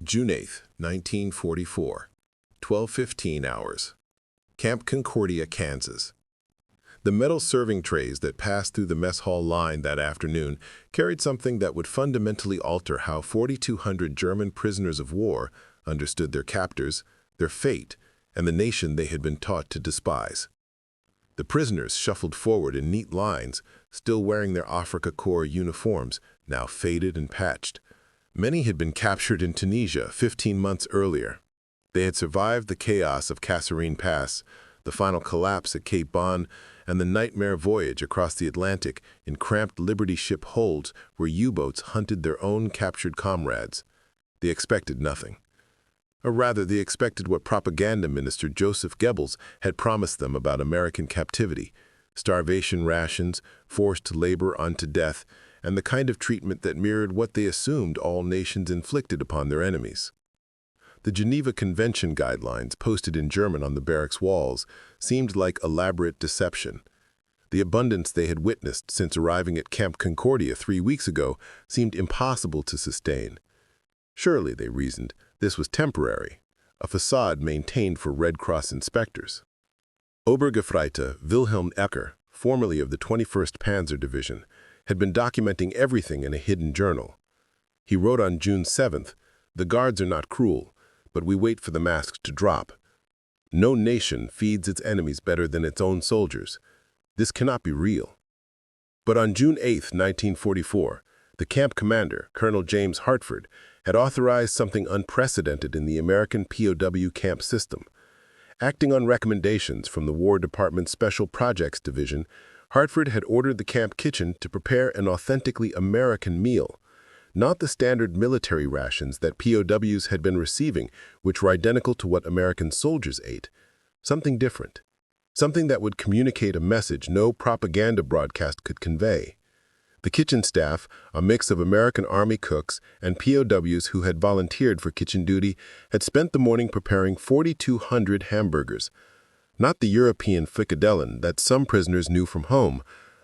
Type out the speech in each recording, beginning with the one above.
June 8, 1944, 12:15 hours. Camp Concordia, Kansas. The metal serving trays that passed through the mess hall line that afternoon carried something that would fundamentally alter how 4,200 German prisoners of war understood their captors, their fate, and the nation they had been taught to despise. The prisoners shuffled forward in neat lines, still wearing their Afrika Korps uniforms, now faded and patched. Many had been captured in Tunisia 15 months earlier. They had survived the chaos of Kasserine Pass, the final collapse at Cape Bon, and the nightmare voyage across the Atlantic in cramped Liberty ship holds where U-boats hunted their own captured comrades. They expected nothing. Or rather, they expected what propaganda minister Joseph Goebbels had promised them about American captivity: starvation rations, forced labor unto death, and the kind of treatment that mirrored what they assumed all nations inflicted upon their enemies. The Geneva Convention guidelines posted in German on the barracks walls seemed like elaborate deception. The abundance they had witnessed since arriving at Camp Concordia 3 weeks ago seemed impossible to sustain. Surely, they reasoned, this was temporary, a facade maintained for Red Cross inspectors. Obergefreiter Wilhelm Ecker, formerly of the 21st Panzer Division, had been documenting everything in a hidden journal. He wrote on June 7th, "The guards are not cruel, but we wait for the masks to drop. No nation feeds its enemies better than its own soldiers. This cannot be real." But on June 8, 1944, the camp commander, Colonel James Hartford, had authorized something unprecedented in the American POW camp system. Acting on recommendations from the War Department's Special Projects Division, Hartford had ordered the camp kitchen to prepare an authentically American meal, not the standard military rations that POWs had been receiving, which were identical to what American soldiers ate. Something different. Something that would communicate a message no propaganda broadcast could convey. The kitchen staff, a mix of American Army cooks and POWs who had volunteered for kitchen duty, had spent the morning preparing 4,200 hamburgers. Not the European frikadellen that some prisoners knew from home,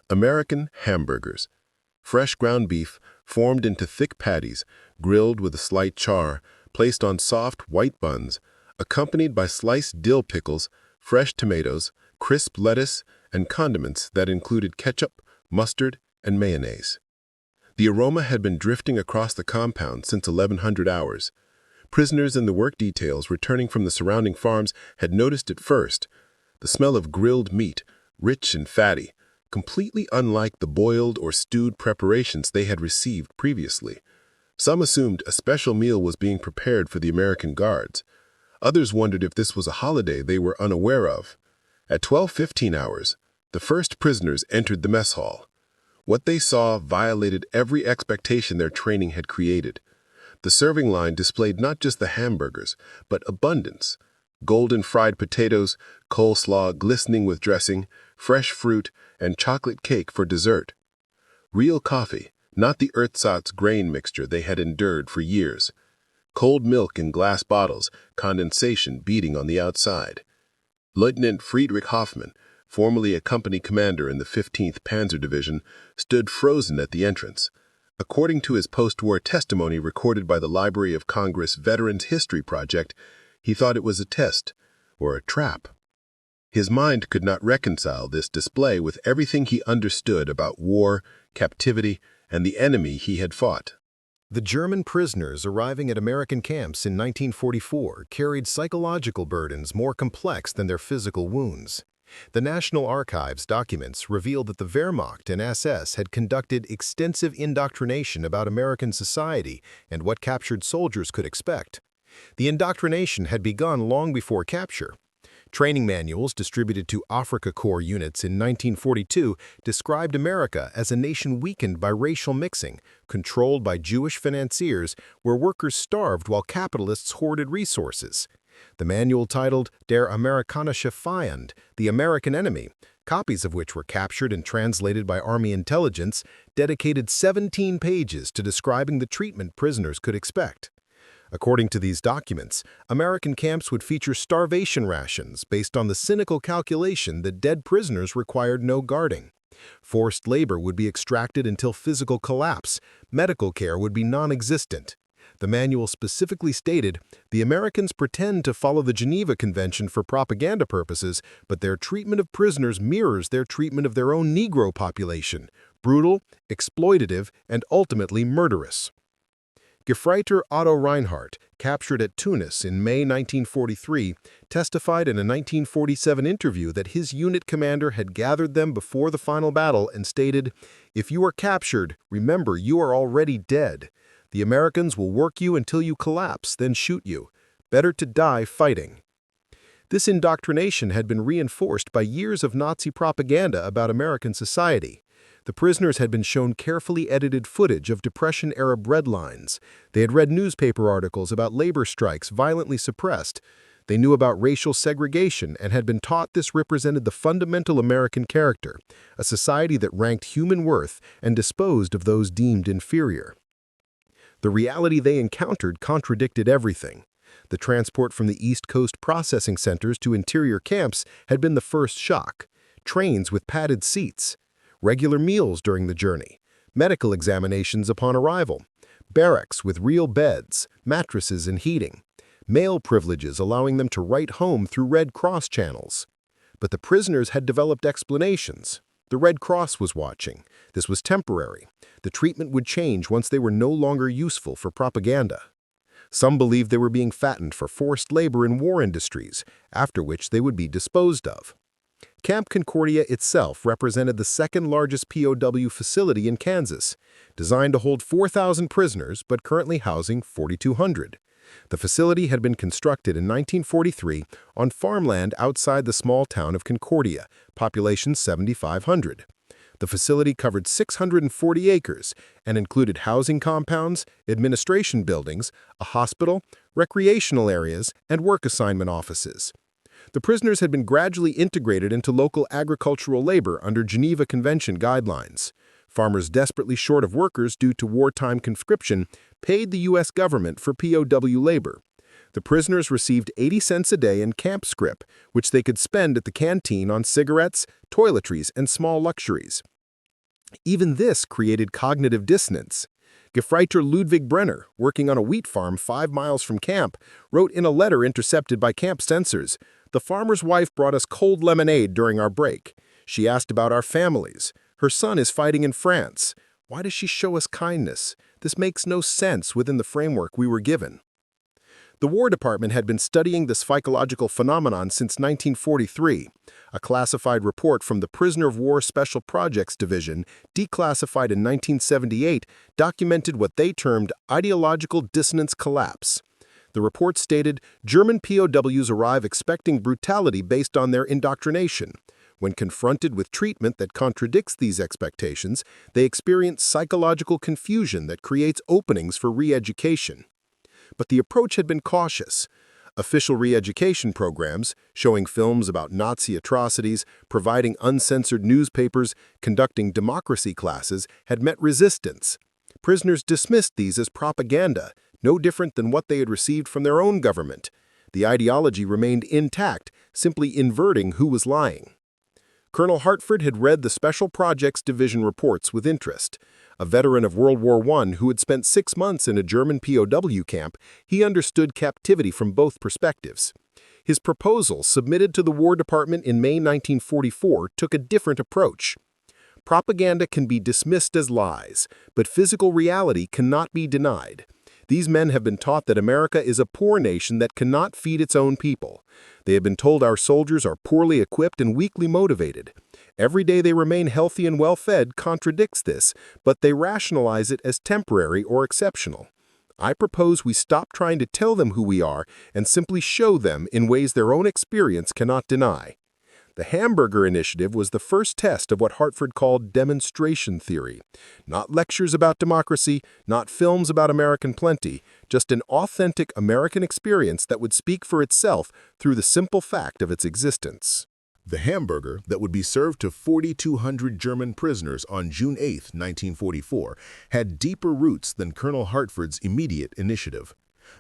American hamburgers. Fresh ground beef, formed into thick patties, grilled with a slight char, placed on soft white buns, accompanied by sliced dill pickles, fresh tomatoes, crisp lettuce, and condiments that included ketchup, mustard, and mayonnaise. The aroma had been drifting across the compound since 1100 hours. Prisoners in the work details returning from the surrounding farms had noticed it first. The smell of grilled meat, rich and fatty, completely unlike the boiled or stewed preparations they had received previously. Some assumed a special meal was being prepared for the American guards. Others wondered if this was a holiday they were unaware of. At 12:15 hours, the first prisoners entered the mess hall. What they saw violated every expectation their training had created. The serving line displayed not just the hamburgers, but abundance. Golden fried potatoes, coleslaw glistening with dressing, fresh fruit, and chocolate cake for dessert. Real coffee, not the ersatz grain mixture they had endured for years. Cold milk in glass bottles, condensation beating on the outside. Lieutenant Friedrich Hoffmann, formerly a company commander in the 15th Panzer Division, stood frozen at the entrance. According to his post-war testimony recorded by the Library of Congress Veterans History Project, he thought it was a test, or a trap. His mind could not reconcile this display with everything he understood about war, captivity, and the enemy he had fought. The German prisoners arriving at American camps in 1944 carried psychological burdens more complex than their physical wounds. The National Archives documents reveal that the Wehrmacht and SS had conducted extensive indoctrination about American society and what captured soldiers could expect. The indoctrination had begun long before capture. Training manuals distributed to Afrika Korps units in 1942 described America as a nation weakened by racial mixing, controlled by Jewish financiers, where workers starved while capitalists hoarded resources. The manual titled Der Amerikanische Feind, The American Enemy, copies of which were captured and translated by Army intelligence, dedicated 17 pages to describing the treatment prisoners could expect. According to these documents, American camps would feature starvation rations based on the cynical calculation that dead prisoners required no guarding. Forced labor would be extracted until physical collapse. Medical care would be non-existent. The manual specifically stated, "The Americans pretend to follow the Geneva Convention for propaganda purposes, but their treatment of prisoners mirrors their treatment of their own Negro population, brutal, exploitative, and ultimately murderous." Gefreiter Otto Reinhardt, captured at Tunis in May 1943, testified in a 1947 interview that his unit commander had gathered them before the final battle and stated, "If you are captured, remember you are already dead. The Americans will work you until you collapse, then shoot you. Better to die fighting." This indoctrination had been reinforced by years of Nazi propaganda about American society. The prisoners had been shown carefully edited footage of Depression-era breadlines. They had read newspaper articles about labor strikes violently suppressed. They knew about racial segregation and had been taught this represented the fundamental American character, a society that ranked human worth and disposed of those deemed inferior. The reality they encountered contradicted everything. The transport from the East Coast processing centers to interior camps had been the first shock. Trains with padded seats, regular meals during the journey, medical examinations upon arrival, barracks with real beds, mattresses and heating, mail privileges allowing them to write home through Red Cross channels. But the prisoners had developed explanations. The Red Cross was watching. This was temporary. The treatment would change once they were no longer useful for propaganda. Some believed they were being fattened for forced labor in war industries, after which they would be disposed of. Camp Concordia itself represented the second-largest POW facility in Kansas, designed to hold 4,000 prisoners but currently housing 4,200. The facility had been constructed in 1943 on farmland outside the small town of Concordia, population 7,500. The facility covered 640 acres and included housing compounds, administration buildings, a hospital, recreational areas, and work assignment offices. The prisoners had been gradually integrated into local agricultural labor under Geneva Convention guidelines. Farmers desperately short of workers due to wartime conscription paid the U.S. government for POW labor. The prisoners received 80 cents a day in camp scrip, which they could spend at the canteen on cigarettes, toiletries, and small luxuries. Even this created cognitive dissonance. Gefreiter Ludwig Brenner, working on a wheat farm 5 miles from camp, wrote in a letter intercepted by camp censors, "The farmer's wife brought us cold lemonade during our break. She asked about our families. Her son is fighting in France. Why does she show us kindness? This makes no sense within the framework we were given." The War Department had been studying this psychological phenomenon since 1943. A classified report from the Prisoner of War Special Projects Division, declassified in 1978, documented what they termed ideological dissonance collapse. The report stated, German POWs arrive expecting brutality based on their indoctrination. When confronted with treatment that contradicts these expectations, they experience psychological confusion that creates openings for re-education. But the approach had been cautious. Official re-education programs, showing films about Nazi atrocities, providing uncensored newspapers, conducting democracy classes, had met resistance. Prisoners dismissed these as propaganda, no different than what they had received from their own government. The ideology remained intact, simply inverting who was lying. Colonel Hartford had read the Special Projects Division reports with interest. A veteran of World War I who had spent 6 months in a German POW camp, he understood captivity from both perspectives. His proposal, submitted to the War Department in May 1944, took a different approach. Propaganda can be dismissed as lies, but physical reality cannot be denied. These men have been taught that America is a poor nation that cannot feed its own people. They have been told our soldiers are poorly equipped and weakly motivated. Every day they remain healthy and well-fed contradicts this, but they rationalize it as temporary or exceptional. I propose we stop trying to tell them who we are and simply show them in ways their own experience cannot deny. The Hamburger Initiative was the first test of what Hartford called demonstration theory. Not lectures about democracy, not films about American plenty, just an authentic American experience that would speak for itself through the simple fact of its existence. The hamburger that would be served to 4,200 German prisoners on June 8, 1944, had deeper roots than Colonel Hartford's immediate initiative.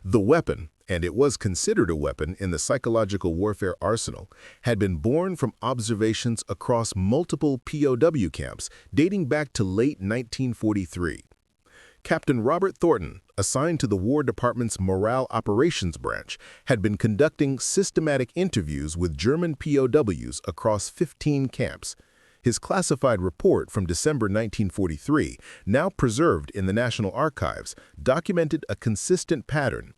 The weapon, and it was considered a weapon in the psychological warfare arsenal, had been born from observations across multiple POW camps dating back to late 1943. Captain Robert Thornton, assigned to the War Department's Morale Operations Branch, had been conducting systematic interviews with German POWs across 15 camps. His classified report from December 1943, now preserved in the National Archives, documented a consistent pattern.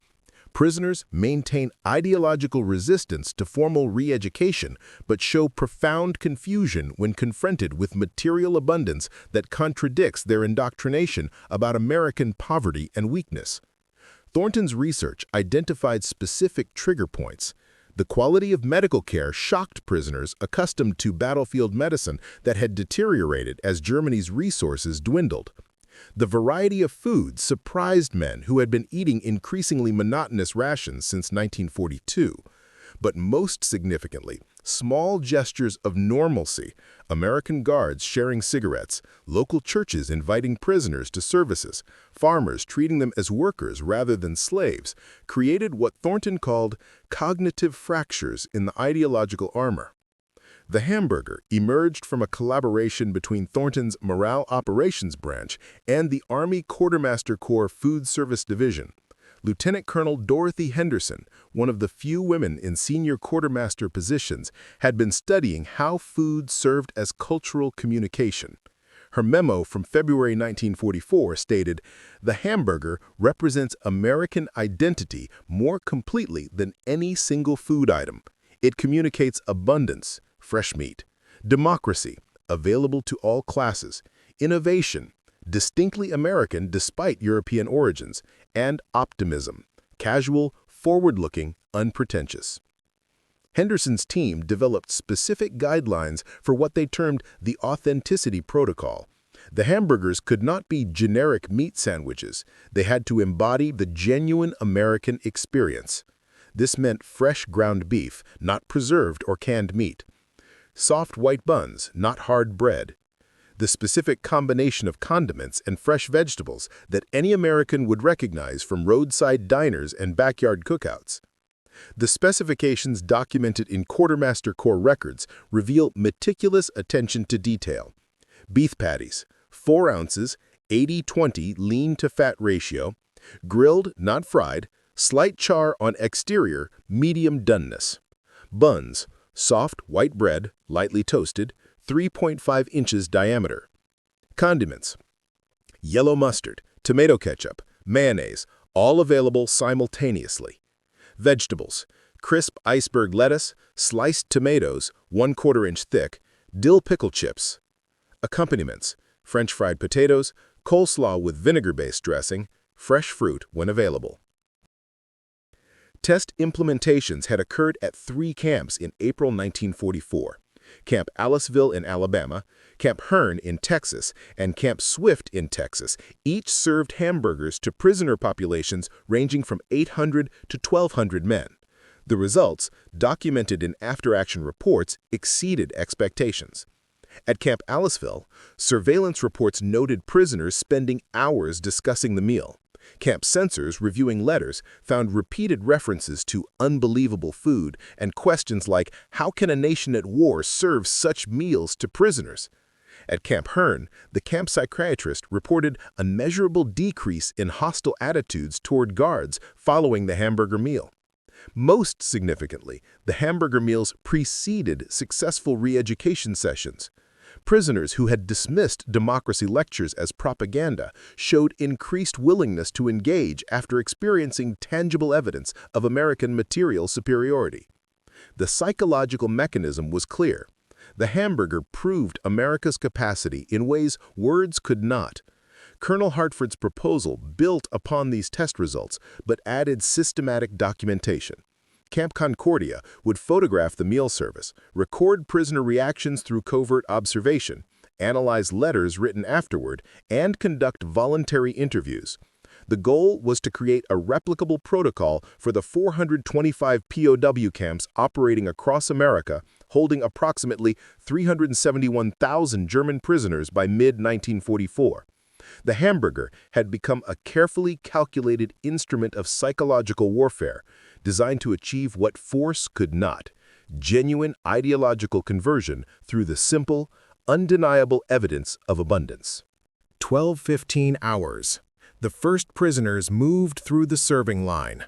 Prisoners maintain ideological resistance to formal re-education, but show profound confusion when confronted with material abundance that contradicts their indoctrination about American poverty and weakness. Thornton's research identified specific trigger points. The quality of medical care shocked prisoners accustomed to battlefield medicine that had deteriorated as Germany's resources dwindled. The variety of food surprised men who had been eating increasingly monotonous rations since 1942. But most significantly, small gestures of normalcy, American guards sharing cigarettes, local churches inviting prisoners to services, farmers treating them as workers rather than slaves, created what Thornton called cognitive fractures in the ideological armor. The Hamburger emerged from a collaboration between Thornton's Morale Operations Branch and the Army Quartermaster Corps Food Service Division. Lieutenant Colonel Dorothy Henderson, one of the few women in senior quartermaster positions, had been studying how food served as cultural communication. Her memo from February 1944 stated, "The hamburger represents American identity more completely than any single food item. It communicates abundance, fresh meat, democracy, available to all classes, innovation, distinctly American despite European origins, and optimism, casual, forward-looking, unpretentious." Henderson's team developed specific guidelines for what they termed the authenticity protocol. The hamburgers could not be generic meat sandwiches. They had to embody the genuine American experience. This meant fresh ground beef, not preserved or canned meat. Soft white buns, not hard bread. The specific combination of condiments and fresh vegetables that any American would recognize from roadside diners and backyard cookouts. The specifications documented in Quartermaster Corps records reveal meticulous attention to detail. Beef patties, 4 ounces, 80-20 lean-to-fat ratio, grilled, not fried, slight char on exterior, medium doneness. Buns, soft white bread, lightly toasted, 3.5 inches diameter. Condiments: yellow mustard, tomato ketchup, mayonnaise, all available simultaneously. Vegetables: crisp iceberg lettuce, sliced tomatoes, 1/4 inch thick, dill pickle chips. Accompaniments: French fried potatoes, coleslaw with vinegar-based dressing, fresh fruit when available. Test implementations had occurred at 3 camps in April 1944. Camp Aliceville in Alabama, Camp Hearn in Texas, and Camp Swift in Texas each served hamburgers to prisoner populations ranging from 800 to 1,200 men. The results, documented in after-action reports, exceeded expectations. At Camp Aliceville, surveillance reports noted prisoners spending hours discussing the meal. Camp censors reviewing letters found repeated references to unbelievable food and questions like, how can a nation at war serve such meals to prisoners? At Camp Hearn, the camp psychiatrist reported a measurable decrease in hostile attitudes toward guards following the hamburger meal. Most significantly, the hamburger meals preceded successful re-education sessions. Prisoners who had dismissed democracy lectures as propaganda showed increased willingness to engage after experiencing tangible evidence of American material superiority. The psychological mechanism was clear. The hamburger proved America's capacity in ways words could not. Colonel Hartford's proposal built upon these test results, but added systematic documentation. Camp Concordia would photograph the meal service, record prisoner reactions through covert observation, analyze letters written afterward, and conduct voluntary interviews. The goal was to create a replicable protocol for the 425 POW camps operating across America, holding approximately 371,000 German prisoners by mid-1944. The hamburger had become a carefully calculated instrument of psychological warfare, designed to achieve what force could not: genuine ideological conversion through the simple, undeniable evidence of abundance. 12-15 hours. The first prisoners moved through the serving line.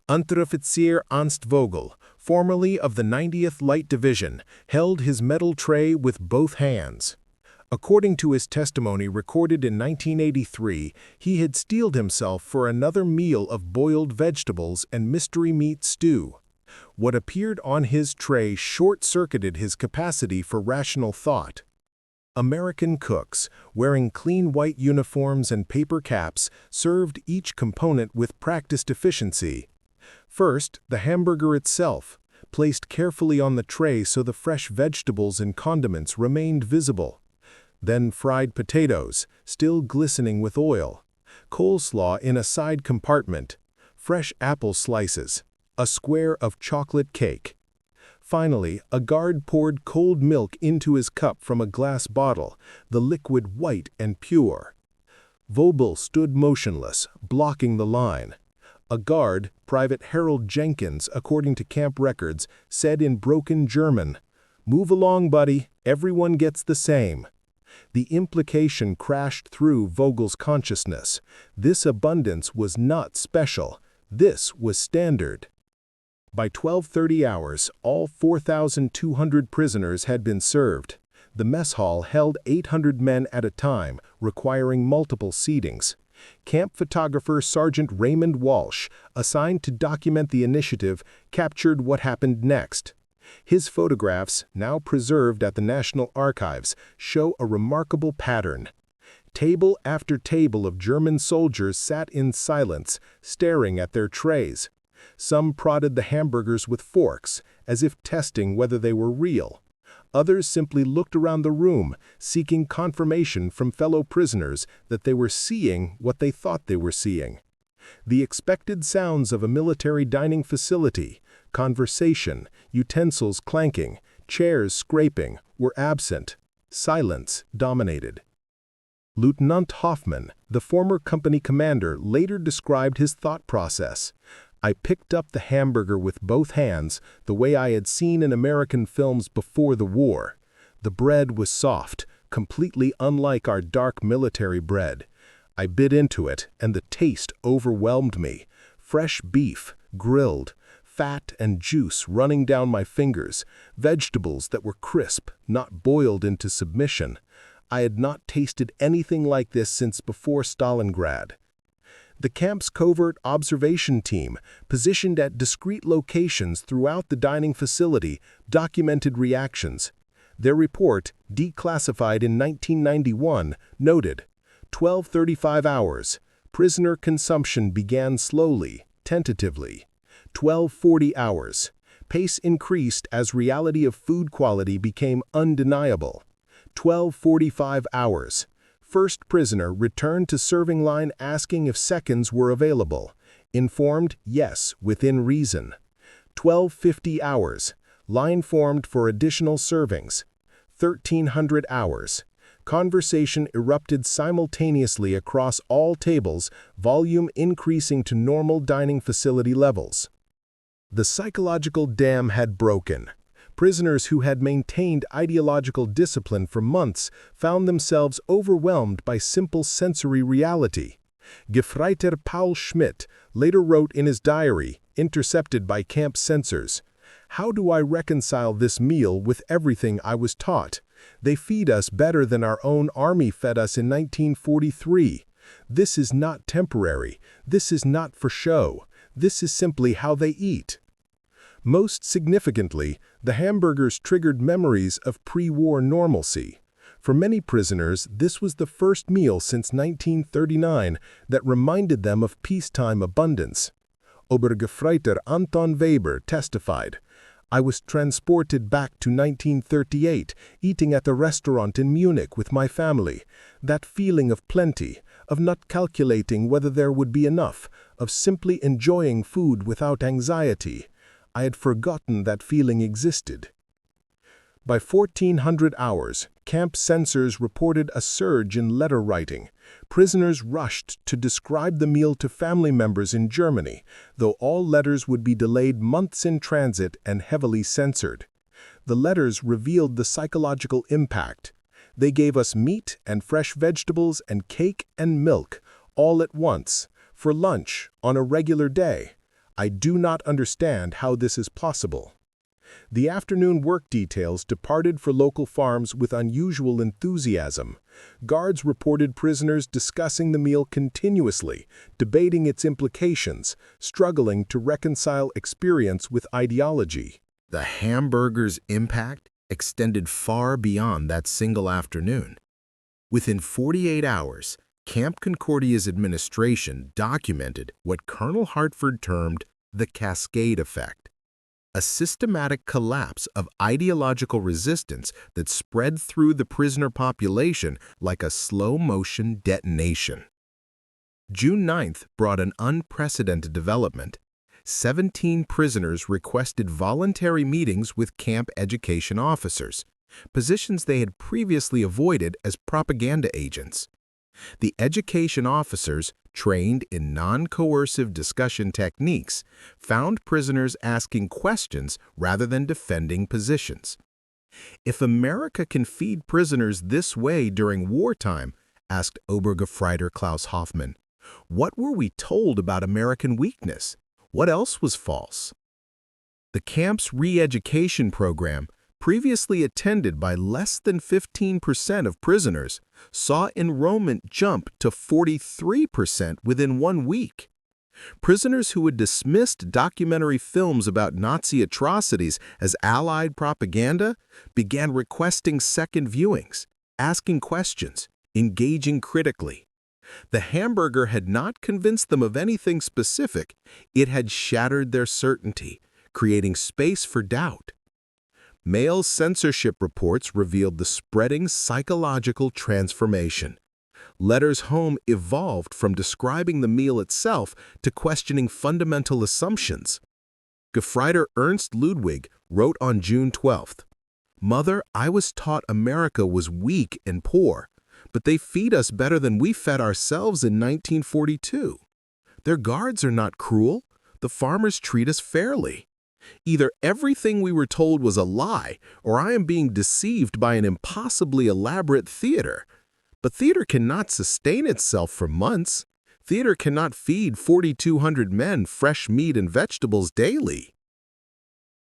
Unteroffizier Ernst Vogel, formerly of the 90th Light Division, held his metal tray with both hands. According to his testimony recorded in 1983, he had steeled himself for another meal of boiled vegetables and mystery meat stew. What appeared on his tray short-circuited his capacity for rational thought. American cooks, wearing clean white uniforms and paper caps, served each component with practiced efficiency. First, the hamburger itself, placed carefully on the tray so the fresh vegetables and condiments remained visible. Then fried potatoes, still glistening with oil. Coleslaw in a side compartment. Fresh apple slices. A square of chocolate cake. Finally, a guard poured cold milk into his cup from a glass bottle, the liquid white and pure. Vogel stood motionless, blocking the line. A guard, Private Harold Jenkins, according to camp records, said in broken German, "Move along, buddy, everyone gets the same." The implication crashed through Vogel's consciousness. This abundance was not special. This was standard. By 12:30 hours, all 4,200 prisoners had been served. The mess hall held 800 men at a time, requiring multiple seatings. Camp photographer Sergeant Raymond Walsh, assigned to document the initiative, captured what happened next. His photographs, now preserved at the National Archives, show a remarkable pattern. Table after table of German soldiers sat in silence, staring at their trays. Some prodded the hamburgers with forks, as if testing whether they were real. Others simply looked around the room, seeking confirmation from fellow prisoners that they were seeing what they thought they were seeing. The expected sounds of a military dining facility, conversation, utensils clanking, chairs scraping, were absent. Silence dominated. Lieutenant Hoffman, the former company commander, later described his thought process. "I picked up the hamburger with both hands, the way I had seen in American films before the war. The bread was soft, completely unlike our dark military bread. I bit into it, and the taste overwhelmed me. Fresh beef, grilled, fat and juice running down my fingers, vegetables that were crisp, not boiled into submission. I had not tasted anything like this since before Stalingrad." The camp's covert observation team, positioned at discrete locations throughout the dining facility, documented reactions. Their report, declassified in 1991, noted, 12:35 hours. Prisoner consumption began slowly, tentatively. 12:40 hours. Pace increased as reality of food quality became undeniable. 12:45 hours. First prisoner returned to serving line asking if seconds were available. Informed, yes, within reason. 12:50 hours. Line formed for additional servings. 1300 hours. Conversation erupted simultaneously across all tables, volume increasing to normal dining facility levels. The psychological dam had broken. Prisoners who had maintained ideological discipline for months found themselves overwhelmed by simple sensory reality. Gefreiter Paul Schmidt later wrote in his diary, intercepted by camp censors, "How do I reconcile this meal with everything I was taught? They feed us better than our own army fed us in 1943. This is not temporary. This is not for show. This is simply how they eat." Most significantly, the hamburgers triggered memories of pre-war normalcy. For many prisoners, this was the first meal since 1939 that reminded them of peacetime abundance. Obergefreiter Anton Weber testified, "I was transported back to 1938, eating at a restaurant in Munich with my family. That feeling of plenty, of not calculating whether there would be enough, of simply enjoying food without anxiety. I had forgotten that feeling existed." By 1400 hours, camp censors reported a surge in letter writing. Prisoners rushed to describe the meal to family members in Germany, though all letters would be delayed months in transit and heavily censored. The letters revealed the psychological impact. "They gave us meat and fresh vegetables and cake and milk, all at once, for lunch, on a regular day. I do not understand how this is possible. The afternoon work details departed for local farms with unusual enthusiasm. Guards reported prisoners discussing the meal continuously, debating its implications, struggling to reconcile experience with ideology. The hamburger's impact extended far beyond that single afternoon. Within 48 hours, Camp Concordia's administration documented what Colonel Hartford termed the cascade effect, a systematic collapse of ideological resistance that spread through the prisoner population like a slow-motion detonation. June 9th brought an unprecedented development. 17 prisoners requested voluntary meetings with camp education officers, positions they had previously avoided as propaganda agents. The education officers, trained in non-coercive discussion techniques, found prisoners asking questions rather than defending positions. If America can feed prisoners this way during wartime, asked Obergefreiter Klaus Hoffmann, what were we told about American weakness? What else was false? The camp's re-education program, previously attended by less than 15% of prisoners, saw enrollment jump to 43% within 1 week. Prisoners who had dismissed documentary films about Nazi atrocities as Allied propaganda began requesting second viewings, asking questions, engaging critically. The hamburger had not convinced them of anything specific, it had shattered their certainty, creating space for doubt. Mail censorship reports revealed the spreading psychological transformation. Letters home evolved from describing the meal itself to questioning fundamental assumptions. Gefreiter Ernst Ludwig wrote on June 12th, "Mother, I was taught America was weak and poor, but they feed us better than we fed ourselves in 1942. Their guards are not cruel. The farmers treat us fairly. Either everything we were told was a lie, or I am being deceived by an impossibly elaborate theater. But theater cannot sustain itself for months. Theater cannot feed 4,200 men fresh meat and vegetables daily."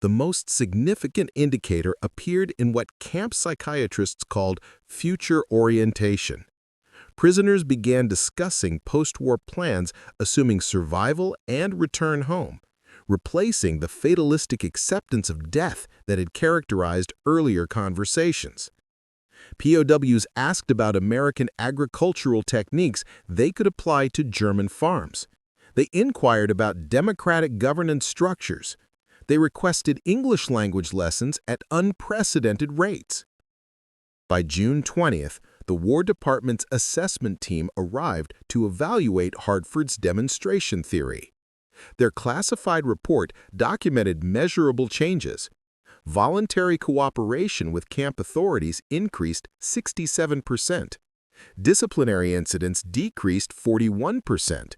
The most significant indicator appeared in what camp psychiatrists called future orientation. Prisoners began discussing post-war plans assuming survival and return home, replacing the fatalistic acceptance of death that had characterized earlier conversations. POWs asked about American agricultural techniques they could apply to German farms. They inquired about democratic governance structures. They requested English language lessons at unprecedented rates. By June 20th, the War Department's assessment team arrived to evaluate Hartford's demonstration theory. Their classified report documented measurable changes. Voluntary cooperation with camp authorities increased 67%. Disciplinary incidents decreased 41%.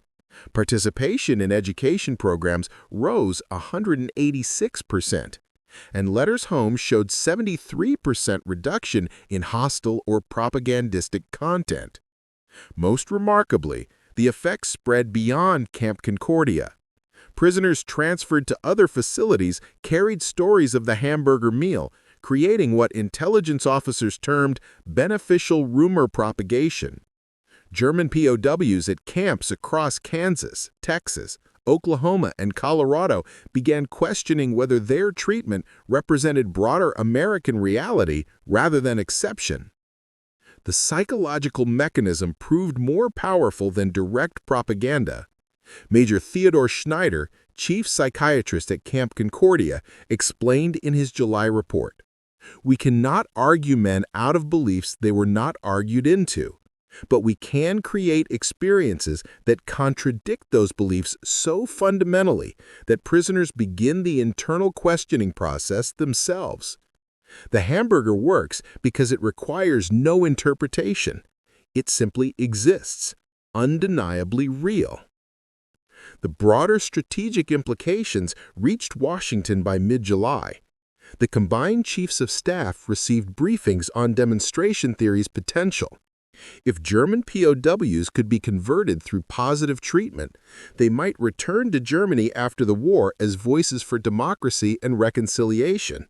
Participation in education programs rose 186%. And letters home showed 73% reduction in hostile or propagandistic content. Most remarkably, the effects spread beyond Camp Concordia. Prisoners transferred to other facilities carried stories of the hamburger meal, creating what intelligence officers termed beneficial rumor propagation. German POWs at camps across Kansas, Texas, Oklahoma, and Colorado began questioning whether their treatment represented broader American reality rather than exception. The psychological mechanism proved more powerful than direct propaganda. Major Theodore Schneider, chief psychiatrist at Camp Concordia, explained in his July report, "We cannot argue men out of beliefs they were not argued into, but we can create experiences that contradict those beliefs so fundamentally that prisoners begin the internal questioning process themselves. The hamburger works because it requires no interpretation. It simply exists, undeniably real." The broader strategic implications reached Washington by mid-July. The combined chiefs of staff received briefings on demonstration theory's potential. If German POWs could be converted through positive treatment, they might return to Germany after the war as voices for democracy and reconciliation.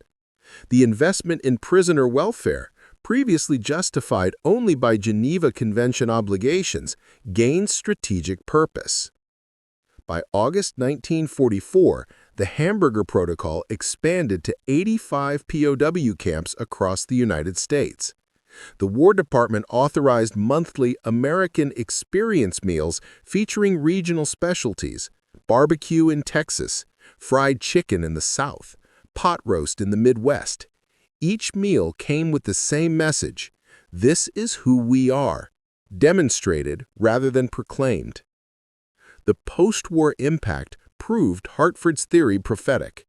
The investment in prisoner welfare, previously justified only by Geneva Convention obligations, gained strategic purpose. By August 1944, the Hamburger Protocol expanded to 85 POW camps across the United States. The War Department authorized monthly American experience meals featuring regional specialties: barbecue in Texas, fried chicken in the South, pot roast in the Midwest. Each meal came with the same message: this is who we are, demonstrated rather than proclaimed. The post-war impact proved Hartford's theory prophetic.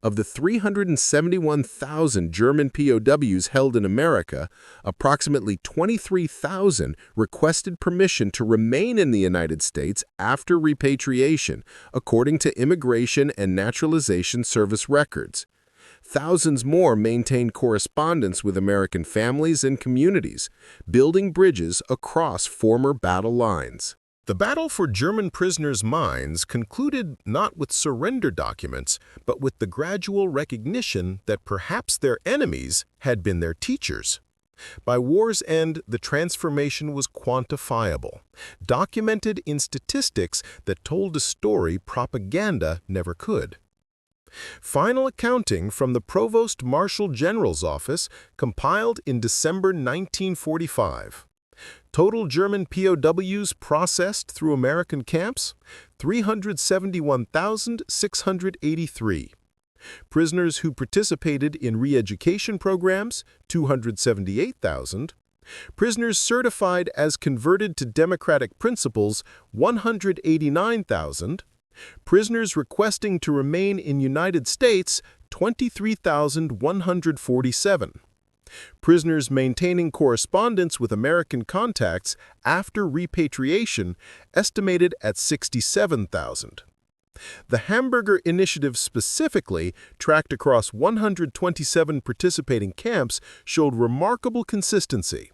Of the 371,000 German POWs held in America, approximately 23,000 requested permission to remain in the United States after repatriation, according to Immigration and Naturalization Service records. Thousands more maintained correspondence with American families and communities, building bridges across former battle lines. The battle for German prisoners' minds concluded not with surrender documents, but with the gradual recognition that perhaps their enemies had been their teachers. By war's end, the transformation was quantifiable, documented in statistics that told a story propaganda never could. Final accounting from the Provost Marshal General's office, compiled in December 1945. Total German POWs processed through American camps, 371,683. Prisoners who participated in re-education programs, 278,000. Prisoners certified as converted to democratic principles, 189,000. Prisoners requesting to remain in United States, 23,147. Prisoners maintaining correspondence with American contacts after repatriation, estimated at 67,000. The Hamburger Initiative specifically, tracked across 127 participating camps, showed remarkable consistency.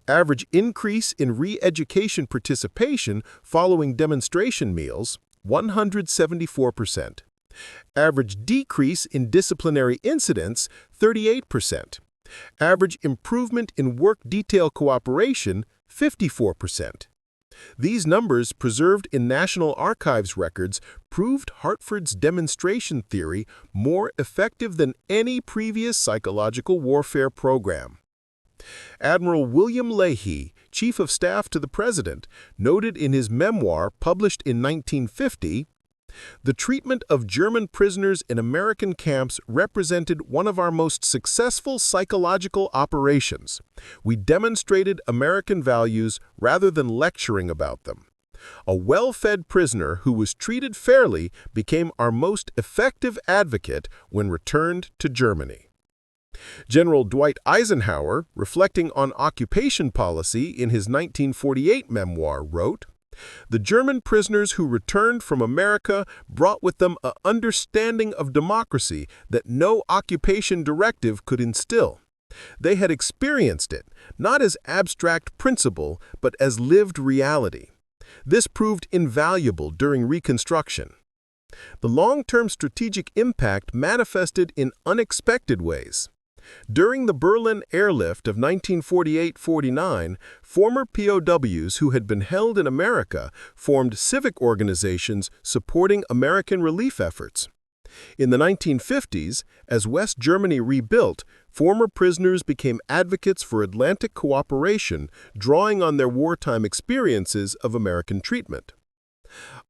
Average increase in re-education participation following demonstration meals, 174%. Average decrease in disciplinary incidents, 38%. Average improvement in work detail cooperation, 54%. These numbers, preserved in National Archives records, proved Hartford's demonstration theory more effective than any previous psychological warfare program. Admiral William Leahy, Chief of Staff to the President, noted in his memoir published in 1950, "The treatment of German prisoners in American camps represented one of our most successful psychological operations. We demonstrated American values rather than lecturing about them. A well-fed prisoner who was treated fairly became our most effective advocate when returned to Germany." General Dwight Eisenhower, reflecting on occupation policy in his 1948 memoir, wrote, "The German prisoners who returned from America brought with them an understanding of democracy that no occupation directive could instill. They had experienced it, not as abstract principle, but as lived reality. This proved invaluable during Reconstruction. The long-term strategic impact manifested in unexpected ways. During the Berlin airlift of 1948–49, former POWs who had been held in America formed civic organizations supporting American relief efforts. In the 1950s, as West Germany rebuilt, former prisoners became advocates for Atlantic cooperation, drawing on their wartime experiences of American treatment.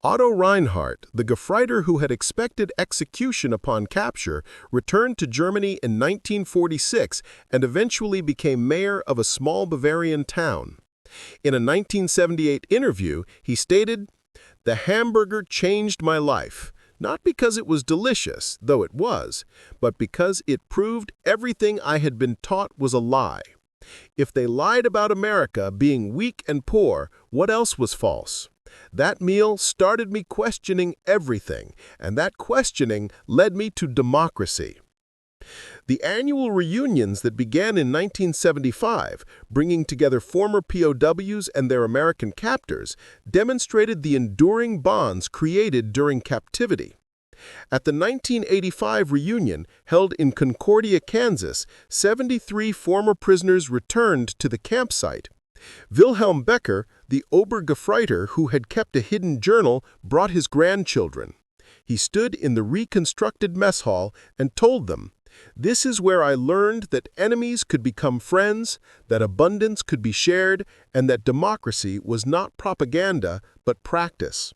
Otto Reinhardt, the Gefreiter who had expected execution upon capture, returned to Germany in 1946 and eventually became mayor of a small Bavarian town. In a 1978 interview, he stated, "The hamburger changed my life, not because it was delicious, though it was, but because it proved everything I had been taught was a lie. If they lied about America being weak and poor, what else was false? That meal started me questioning everything, and that questioning led me to democracy." The annual reunions that began in 1975, bringing together former POWs and their American captors, demonstrated the enduring bonds created during captivity. At the 1985 reunion, held in Concordia, Kansas, 73 former prisoners returned to the campsite. Wilhelm Becker, the Obergefreiter who had kept a hidden journal, brought his grandchildren. He stood in the reconstructed mess hall and told them, "This is where I learned that enemies could become friends, that abundance could be shared, and that democracy was not propaganda but practice."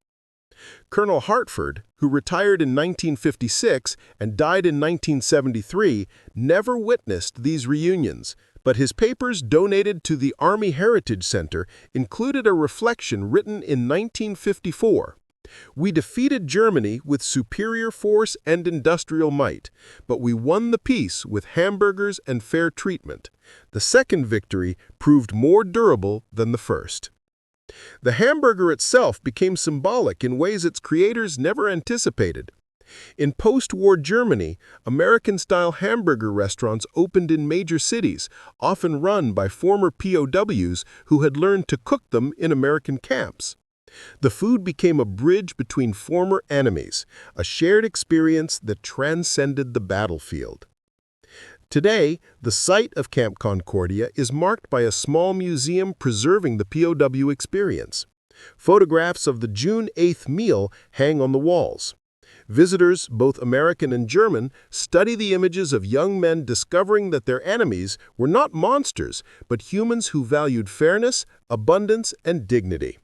Colonel Hartford, who retired in 1956 and died in 1973, never witnessed these reunions, but his papers donated to the Army Heritage Center included a reflection written in 1954. "We defeated Germany with superior force and industrial might, but we won the peace with hamburgers and fair treatment. The second victory proved more durable than the first." The hamburger itself became symbolic in ways its creators never anticipated. In post-war Germany, American-style hamburger restaurants opened in major cities, often run by former POWs who had learned to cook them in American camps. The food became a bridge between former enemies, a shared experience that transcended the battlefield. Today, the site of Camp Concordia is marked by a small museum preserving the POW experience. Photographs of the June 8th meal hang on the walls. Visitors, both American and German, study the images of young men discovering that their enemies were not monsters, but humans who valued fairness, abundance, and dignity.